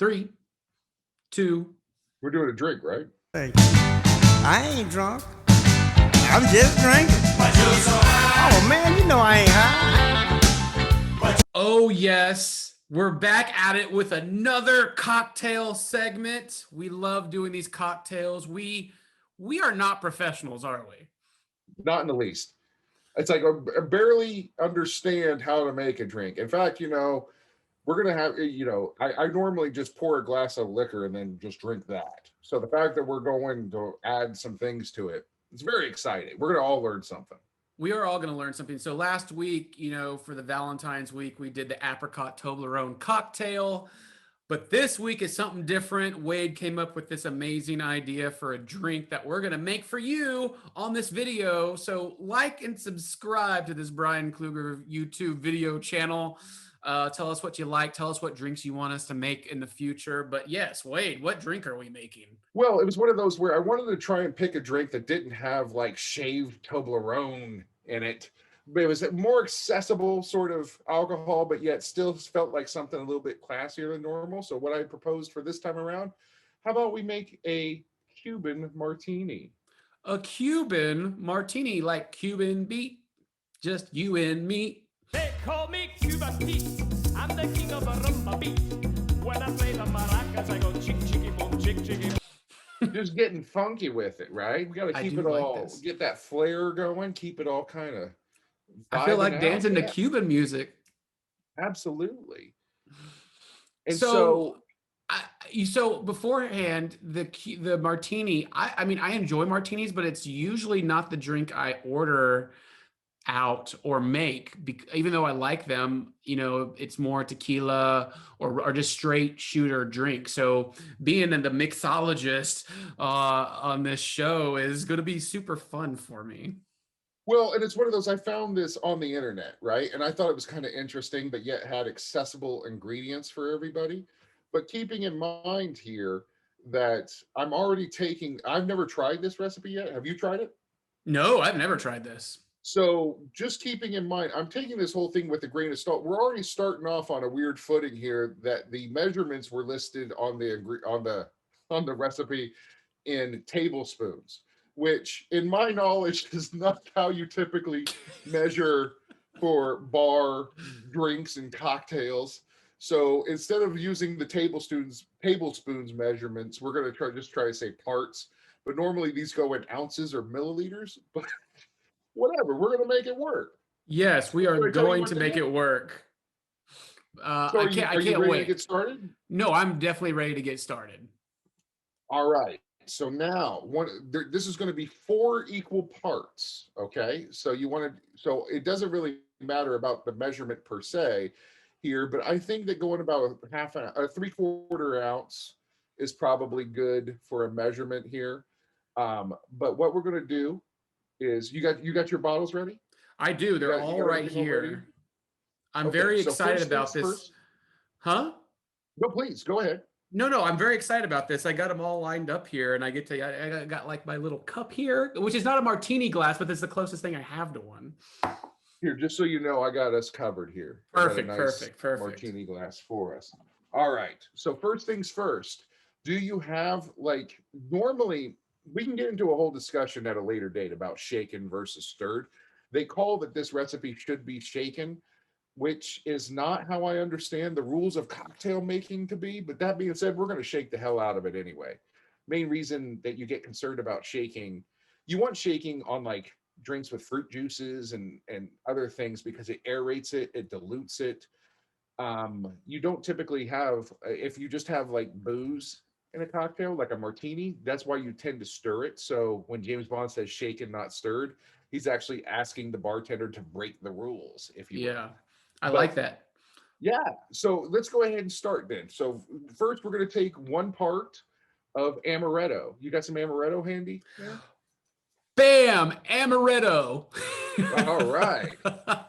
3, 2. We're doing a drink, right? Hey, I ain't drunk. I'm just drinking. Oh man, you know I ain't high. Oh yes, we're back at it with another cocktail segment. We love doing these cocktails. We are not professionals, are we? Not in the least. It's like I barely understand how to make a drink. In fact, we're gonna have I normally just pour a glass of liquor and then just drink that. So the fact that we're going to add some things to it, it's very exciting. We're gonna all learn something. We are all going to learn something. So last week, for the Valentine's week, we did the apricot Toblerone cocktail. But this week is something different. Wade came up with this amazing idea for a drink that we're going to make for you on this video. So like and subscribe to this Bryan Kluger YouTube video channel. Tell us what you like. Tell us what drinks you want us to make in the future. But yes, Wade, what drink are we making? Well, it was one of those where I wanted to try and pick a drink that didn't have like shaved Toblerone in it. But it was a more accessible sort of alcohol, but yet still felt like something a little bit classier than normal. So what I proposed for this time around, how about we make a Cuban Martini? A Cuban Martini, like Cuban beat, just you and me. They call me Cuban Pete. I'm the king of a rumba beat. When I play the maracas, I go chick chicky boom, chick chicky. Just getting funky with it, right? We got to keep it all, get that flair going, keep it all kind of. I feel like dancing to Cuban music. Absolutely. And so beforehand, the martini. I mean, I enjoy martinis, but it's usually not the drink I order out or make, even though I like them. It's more tequila or just straight shooter drink. So being the mixologist on this show is going to be super fun for me. Well, and it's one of those, I found this on the internet, right? And I thought it was kind of interesting, but yet had accessible ingredients for everybody. But keeping in mind here that I've never tried this recipe yet. Have you tried it? No, I've never tried this. So just keeping in mind, I'm taking this whole thing with a grain of salt. We're already starting off on a weird footing here that the measurements were listed on the recipe in tablespoons, which in my knowledge is not how you typically measure for bar drinks and cocktails. So instead of using the tablespoons measurements, we're going to try to say parts, but normally these go in ounces or milliliters, but whatever, we're going to make it work. Yes, we are going to make it work. I can't wait to get started? No, I'm definitely ready to get started. All right. So now this is going to be 4 equal parts. Okay. So so it doesn't really matter about the measurement per se here, but I think that going about a 3/4 ounce is probably good for a measurement here. But what we're going to do is you got your bottles ready? I do. They're all right here. I'm very excited about this. First. Huh? No, please go ahead. No, I'm very excited about this. I got them all lined up here, and I got like my little cup here, which is not a martini glass, but it's the closest thing I have to one. Here, just so you know, I got us covered here. Perfect. Martini glass for us. All right. So first things first, do you have normally we can get into a whole discussion at a later date about shaken versus stirred. They call that this recipe should be shaken, which is not how I understand the rules of cocktail making to be. But that being said, we're going to shake the hell out of it anyway. Main reason that you get concerned about shaking, you want shaking on like drinks with fruit juices and other things because it aerates it, it dilutes it. You don't typically have, if you just have like booze in a cocktail, like a martini, that's why you tend to stir it. So when James Bond says shaken, not stirred, he's actually asking the bartender to break the rules, if you will. I like that. Yeah. So let's go ahead and start then. So first we're going to take 1 part of amaretto. You got some amaretto handy? Yeah. Bam! Amaretto. All right.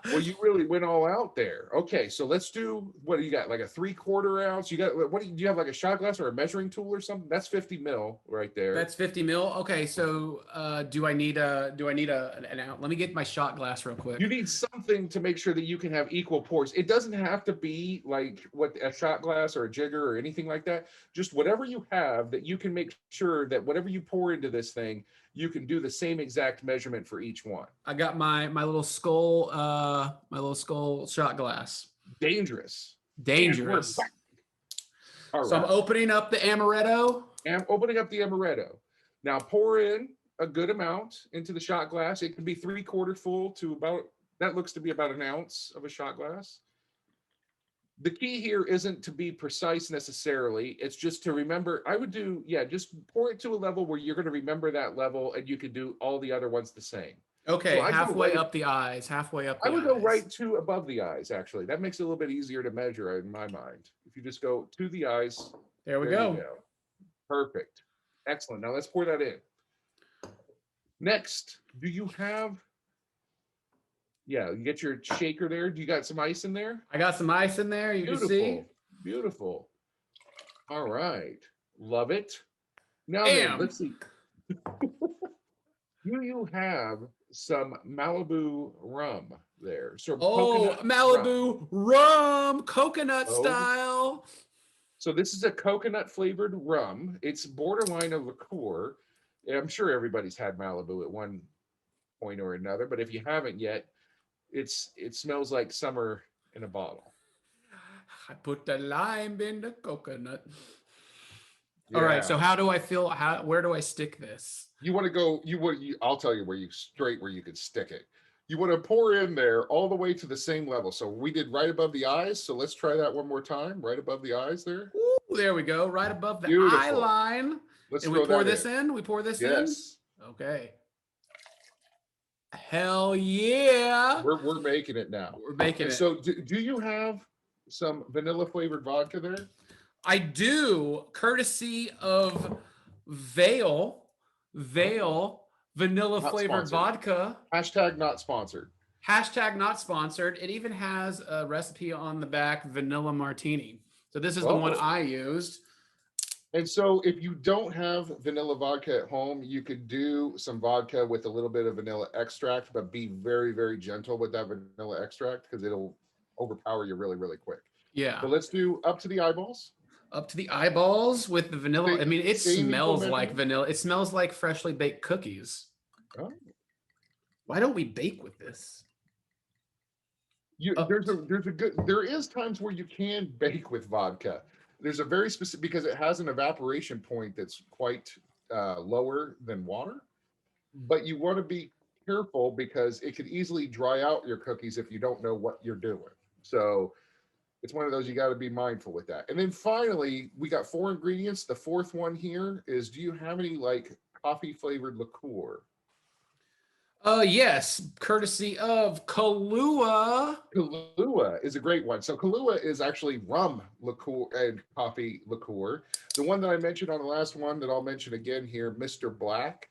Well, you really went all out there. Okay, so let's do, what do you got? Like a 3/4 ounce? You got, what do you have, like a shot glass or a measuring tool or something? That's 50 mil right there. That's 50 mil. Okay, so do I need an ounce? Let me get my shot glass real quick. You need something to make sure that you can have equal pours. It doesn't have to be like what a shot glass or a jigger or anything like that. Just whatever you have that you can make sure that whatever you pour into this thing, you can do the same exact measurement for each one. I got my little skull shot glass. Dangerous. Dangerous. All So right. I'm opening up the amaretto. I'm opening up the amaretto. Now pour in a good amount into the shot glass. It can be 3/4 full to about, that looks to be about an ounce of a shot glass. The key here isn't to be precise necessarily. It's just to remember. I would do, yeah, just pour it to a level where you're going to remember that level and you can do all the other ones the same. Okay, So I go halfway right- up the eyes. Halfway up the I would eyes. go right to above the eyes, actually. That makes it a little bit easier to measure in my mind. If you just go to the eyes. There we There go. you go. Perfect. Excellent. Now let's pour that in. Next, do you have, yeah, you get your shaker there. Do you got some ice in there? I got some ice in there. You Beautiful. can see. Beautiful. All right. Love it. Now Bam. then, let's see. Do you have some Malibu rum there? So Oh, coconut rum. Malibu rum, coconut Oh. style. So this is a coconut flavored rum. It's borderline a liqueur. I'm sure everybody's had Malibu at one point or another, but if you haven't yet, it smells like summer in a bottle. I put the lime in the coconut. All right. Yeah. So how do I feel? Where do I stick this? You want to go, I'll tell you where you could stick it. You want to pour in there all the way to the same level. So we did right above the eyes. So let's try that one more time. Right above the eyes there. Ooh, there we go. Right above the Beautiful. eye line. Let's And throw we pour that this in. We pour this in. Yes. Okay. Hell yeah. We're making it now. We're making And it. so do you have some vanilla flavored vodka there? I do, courtesy of Vale vanilla Not flavored sponsored. vodka. Hashtag not sponsored. Hashtag not sponsored. It even has a recipe on the back, vanilla martini. So this is the one Oh. I used. And so if you don't have vanilla vodka at home, you could do some vodka with a little bit of vanilla extract, but be very, very gentle with that vanilla extract because it'll overpower you really, really quick. Yeah. So let's do up to the eyeballs. Up to the eyeballs with the vanilla. I mean, it Same smells equal like measurement? vanilla. It smells like freshly baked cookies. Oh. Why don't we bake with this? Up There is times where you can bake with vodka. There's a very specific, because it has an evaporation point that's quite lower than water, but you want to be careful because it could easily dry out your cookies if you don't know what you're doing. So it's one of those, you got to be mindful with that. And then finally, we got 4 ingredients. The fourth one here is, do you have any like coffee flavored liqueur? Yes, courtesy of Kahlua. Kahlua is a great one. So Kahlua is actually rum liqueur and coffee liqueur. The one that I mentioned on the last one that I'll mention again here, Mr. Black.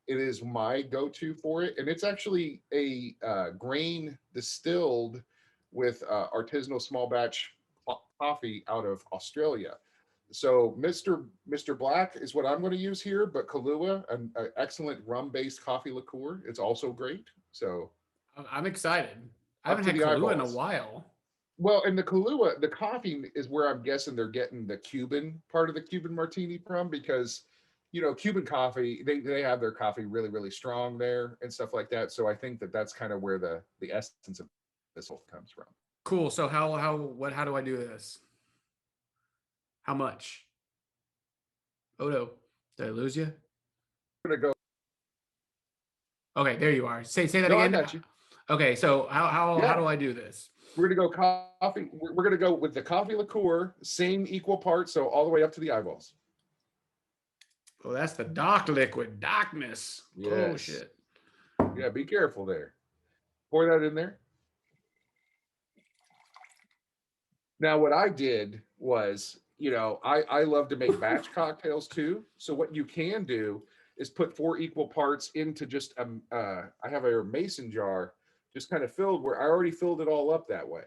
It is my go-to for it. And it's actually a grain distilled with artisanal small batch coffee out of Australia. So Mr. Black is what I'm going to use here, but Kahlua, an excellent rum-based coffee liqueur. It's also great. So I'm excited. I Up haven't to had the Kahlua in a eyeballs. while. well, and the Kahlua, the coffee is where I'm guessing they're getting the Cuban part of the Cuban Martini from, because Cuban coffee, they have their coffee really, really strong there and stuff like that. So I think that that's kind of where the essence of this whole comes from. Cool. So how do I do this? How much? Oh no, did I lose you? I'm gonna go. Okay, there you are. Say that No, I again. got you. Okay, so how Yeah. do I do this? We're gonna go coffee. We're gonna go with the coffee liqueur, same equal parts, so all the way up to the eyeballs. Oh, that's the dark liquid, darkness. Oh Yes. shit. Yeah, be careful there. Pour that in there. Now, what I did was, I love to make batch cocktails too. So what you can do is put 4 equal parts into just I have a mason jar, just kind of filled where I already filled it all up that way.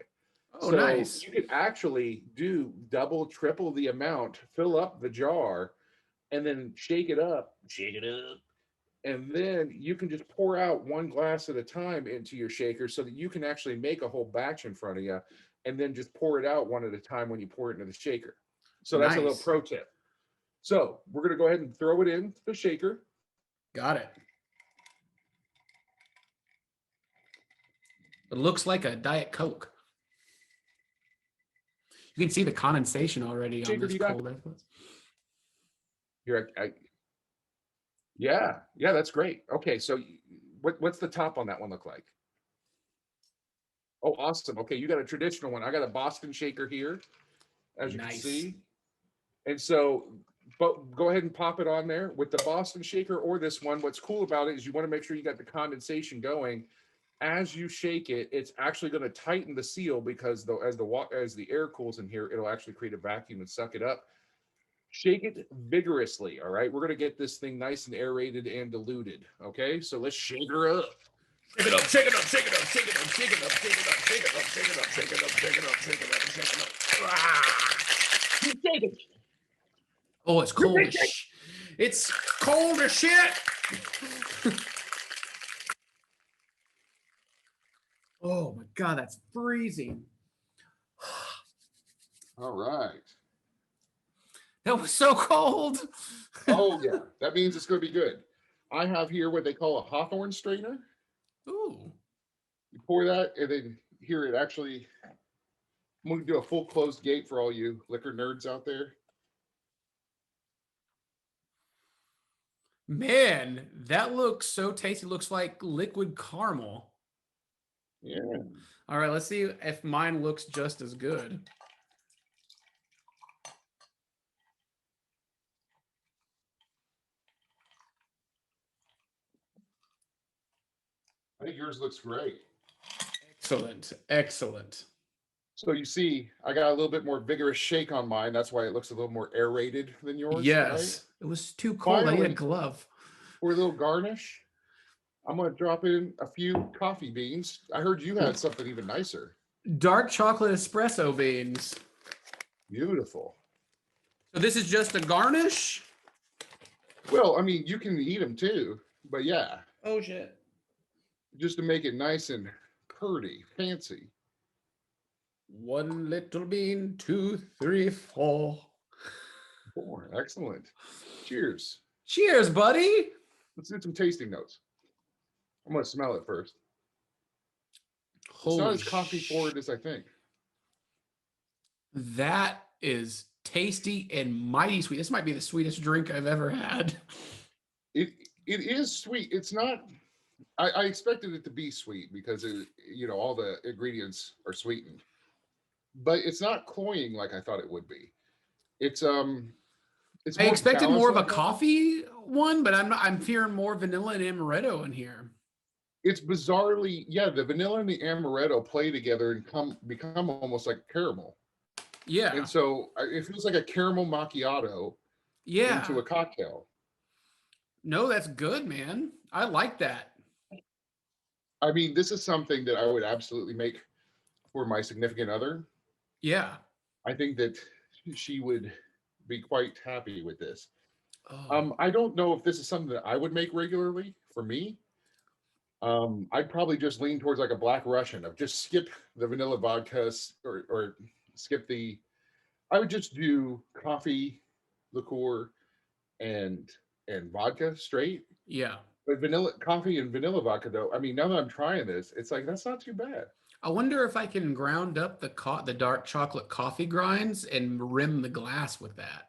Oh, So nice. you could actually do double, triple the amount, fill up the jar, and then shake it up, and then you can just pour out one glass at a time into your shaker so that you can actually make a whole batch in front of you and then just pour it out one at a time when you pour it into the shaker. So that's a little Nice. pro tip. So we're going to go ahead and throw it in the shaker. Got it. It looks like a Diet Coke. You can see the condensation already on Shaker, this you got- cold influence. Here, yeah, that's great. Okay, so what's the top on that one look like? Oh, awesome. Okay, you got a traditional one. I got a Boston shaker here, as you can Nice. see. And so, but go ahead and pop it on there with the Boston shaker or this one. What's cool about it is you want to make sure you got the condensation going. As you shake it, it's actually going to tighten the seal because as the air cools in here, it'll actually create a vacuum and suck it up. Shake it vigorously. All right, we're going to get this thing nice and aerated and diluted. Okay, so let's shake her up. Shake it up, shake it up, shake it up, shake it up, shake it up, shake it up, shake it up, shake it up, shake it up, shake it up, shake it up, shake it up. Ah! Keep shaking. Oh, it's cold as It's cold as shit. Oh my God, that's freezing. All right. That was so cold. Oh yeah, that means it's going to be good. I have here what they call a Hawthorne strainer. Ooh. You pour that, and then here it actually. I'm going to do a full closed gate for all you liquor nerds out there. Man, that looks so tasty. Looks like liquid caramel. Yeah. All right, let's see if mine looks just as good. I think yours looks great. Excellent. Excellent. So you see, I got a little bit more vigorous shake on mine. That's why it looks a little more aerated than yours. Yes. It was too cold. I need a Finally, glove. for a little garnish, I'm going to drop in a few coffee beans. I heard you had something even nicer. Dark chocolate espresso beans. Beautiful. So this is just a garnish? Well, I mean, you can eat them too, but yeah, Oh, shit. just to make it nice and pretty, fancy. 1 little bean, 2, 3, 4. 4. Excellent. Cheers. Cheers, buddy. Let's do some tasting notes. I'm going to smell it first. It's not Holy as coffee forward as I think. That is tasty and mighty sweet. This might be the sweetest drink I've ever had. It is sweet. It's not. I expected it to be sweet because all the ingredients are sweetened, but it's not cloying like I thought it would be. It's I more expected more of a balanced like that. coffee one, but I'm hearing more vanilla and amaretto in here. It's bizarrely, yeah, the vanilla and the amaretto play together and become almost like caramel. Yeah. And so it feels like a caramel macchiato Yeah. into a cocktail. No, that's good, man. I like that. I mean, this is something that I would absolutely make for my significant other. Yeah. I think that she would be quite happy with this. Oh. I don't know if this is something that I would make regularly for me. I'd probably just lean towards like a Black Russian of just skip the vanilla vodka or skip the. I would just do coffee, liqueur, and vodka straight. Yeah. But coffee and vanilla vodka though. I mean, now that I'm trying this, it's like that's not too bad. I wonder if I can ground up the dark chocolate coffee grinds and rim the glass with that.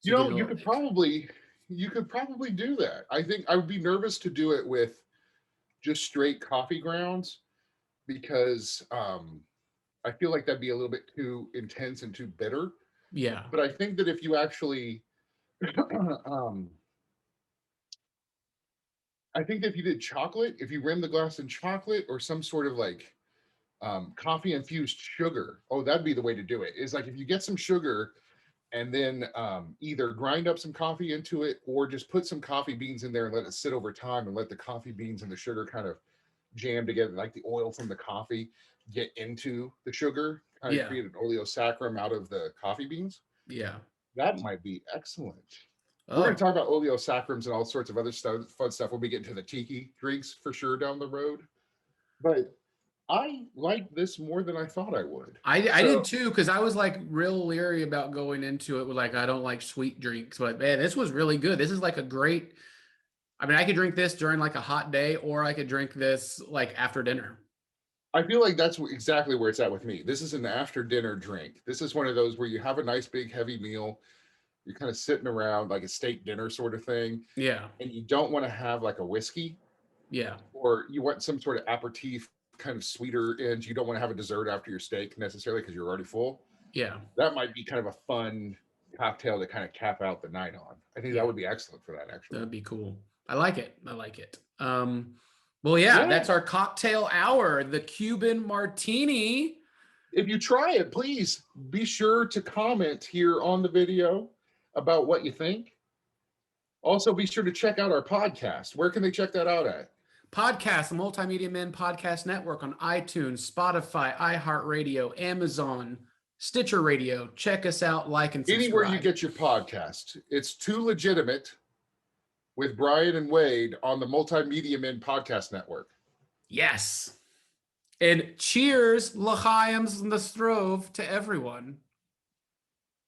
So get a You little- could probably do that. I think I would be nervous to do it with just straight coffee grounds because I feel like that'd be a little bit too intense and too bitter. Yeah. But I think that if you actually I think that if you did chocolate, if you rim the glass in chocolate or some sort of like coffee infused sugar, oh, that'd be the way to do it. Is like if you get some sugar and then either grind up some coffee into it or just put some coffee beans in there and let it sit over time and let the coffee beans and the sugar kind of jam together, like the oil from the coffee, get into the sugar, kind of Yeah. create an oleosaccharum out of the coffee beans. Yeah. That might be excellent. Oh, We're going to talk about oleosaccharims and all sorts of other stuff, fun stuff when we get into the tiki drinks for sure down the road. But I like this more than I thought I would. I did too, because I was like real leery about going into it with like I don't like sweet drinks, but man, this was really good. This is like a great. I mean, I could drink this during like a hot day, or I could drink this like after dinner. I feel like that's exactly where it's at with me. This is an after dinner drink. This is one of those where you have a nice big heavy meal. You're kind of sitting around like a steak dinner sort of thing, Yeah. and you don't want to have like a whiskey, Yeah. or you want some sort of aperitif, kind of sweeter, and you don't want to have a dessert after your steak necessarily because you're already full. Yeah. That might be kind of a fun cocktail to kind of cap out the night on. I think that would be excellent for that, actually. That'd be cool. I like it. I like it. Well, yeah, that's our cocktail hour, the Cuban Martini. If you try it, please be sure to comment here on the video about what you think. Also, be sure to check out our podcast. Where can they check that out at? Podcast, the Multimedia Men Podcast Network on iTunes, Spotify, iHeartRadio, Amazon, Stitcher Radio. Check us out, like, and subscribe. Anywhere you get your podcast. It's Too Legitimate with Bryan and Wade on the Multimedia Men Podcast Network. Yes. And cheers, l'chaim, the strove to everyone.